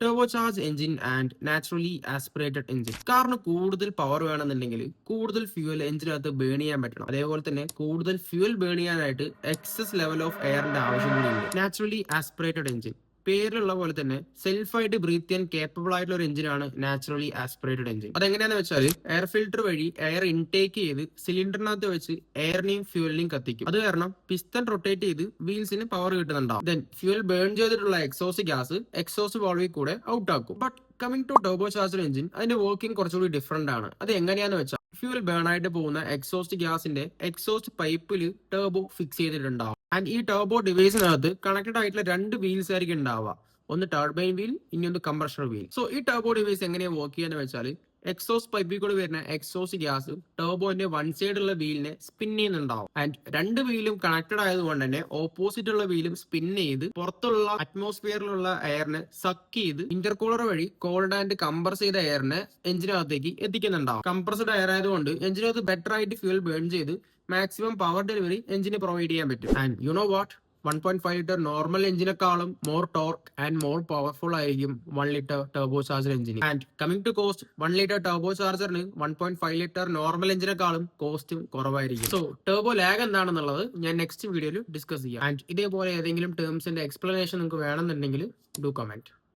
Turbo charge engine and naturally aspirated engine. കാറിന് കൂടുതൽ power വേണമെന്നുണ്ടെങ്കിൽ കൂടുതൽ ഫ്യൂവൽ എഞ്ചിനകത്ത് ബേൺ ചെയ്യാൻ പറ്റണം. അതേപോലെ തന്നെ കൂടുതൽ ഫ്യൂവൽ ബേൺ ചെയ്യാനായിട്ട് എക്സസ് ലെവൽ ഓഫ് എയറിന്റെ ആവശ്യം കൂടിയുണ്ട്. നാച്ചുറലി ആസ്പിറേറ്റഡ് എഞ്ചിൻ പേരിലുള്ള പോലെ തന്നെ സെൽഫായിട്ട് ബ്രീത്ത് ചെയ്യാൻ കേപ്പബിൾ ആയിട്ടുള്ള ഒരു എഞ്ചിനാണ് നാച്ചുറലി ആസ്പിറേറ്റഡ് എഞ്ചിൻ. അതെങ്ങനെയാന്ന് വെച്ചാൽ എയർ ഫിൽറ്റർ വഴി എയർ ഇൻടേക്ക് ചെയ്ത് സിലിണ്ടറിനകത്ത് വെച്ച് എയറിനെയും ഫ്യൂവലിനെയും കത്തിക്കും. അത് കാരണം പിസ്റ്റൺ റൊട്ടേറ്റ് ചെയ്ത് വീൽസിന് പവർ കിട്ടുന്നുണ്ടാവും. ദെൻ ഫ്യൂവൽ ബേൺ ചെയ്തിട്ടുള്ള എക്സോസ്റ്റ് ഗ്യാസ് എക്സോസ്റ്റ് വാൾവിൽ കൂടെ ഔട്ട് ആക്കും. But coming to turbo charger engine, അതിന്റെ വർക്കിംഗ് കുറച്ചുകൂടി ഡിഫറെന്റ് ആണ്. അത് എങ്ങനെയാന്ന് വെച്ചാൽ ഫ്യൂവൽ ബേൺ ആയിട്ട് പോകുന്ന എക്സോസ്റ്റ് ഗ്യാസിന്റെ എക്സോസ്റ്റ് പൈപ്പിൽ ടർബോ ഫിക്സ് ചെയ്തിട്ടുണ്ടാവും. ആൻഡ് ഈ ടർബോ ഡിവൈസിനകത്ത് കണക്റ്റഡ് ആയിട്ടുള്ള രണ്ട് വീൽസ് ആയിരിക്കും ഉണ്ടാവുക. ഒന്ന് ടർബൈൻ വീൽ, ഇനി ഒന്ന് കംപ്രഷർ വീൽ. സോ ഈ ടർബോ ഡിവൈസ് എങ്ങനെയാണ് വർക്ക് ചെയ്യാന്ന് വെച്ചാൽ എക്സോസ്റ്റ് പൈപ്പിൽ കൂടി വരുന്ന എക്സോസ്റ്റ് ഗ്യാസ് ടർബോന്റെ വൺ സൈഡുള്ള വീലിനെ സ്പിൻ ചെയ്യുന്നുണ്ടാവും. ആൻഡ് രണ്ട് വീലും കണക്റ്റഡ് ആയതുകൊണ്ട് തന്നെ ഓപ്പോസിറ്റ് ഉള്ള വീലും സ്പിൻ ചെയ്ത് പുറത്തുള്ള അറ്റ്മോസ്ഫിയറിലുള്ള എയറിനെ സക്ക് ചെയ്ത് ഇന്റർകൂളർ വഴി കോൾഡ് ആൻഡ് കംപ്രസ് ചെയ്ത എയറിനെ എഞ്ചിനകത്തേക്ക് എത്തിക്കുന്നുണ്ടാവും. കംപ്രസ്ഡ് എയർ ആയതുകൊണ്ട് എഞ്ചിനകത്ത് ബെറ്റർ ആയിട്ട് ഫ്യൂൽ ബേൺ ചെയ്ത് മാക്സിമം പവർ ഡെലിവറി എഞ്ചിന് പ്രൊവൈഡ് ചെയ്യാൻ പറ്റും. And you know what, 1.5 litre normal എഞ്ചിനെക്കാളും more torque and more powerful ആയിരിക്കും 1 ലിറ്റർ ടർബോ ചാർജർ എഞ്ചിന്. And coming to cost, 1 litre turbo ചാർജറിന് 1.5 ലിറ്റർ നോർമൽ എഞ്ചിനെക്കാളും കോസ്റ്റും കുറവായിരിക്കും. സോ ടർബോ ലാഗ് എന്താണെന്നുള്ളത് ഞാൻ നെക്സ്റ്റ് വീഡിയോയിൽ ഡിസ്കസ് ചെയ്യാം. ആൻഡ് ഇതേപോലെ ഏതെങ്കിലും ടേംസിന്റെ എക്സ്പ്ലനേഷൻ നിങ്ങൾക്ക് വേണമെന്നുണ്ടെങ്കിൽ ഡു കമന്റ്.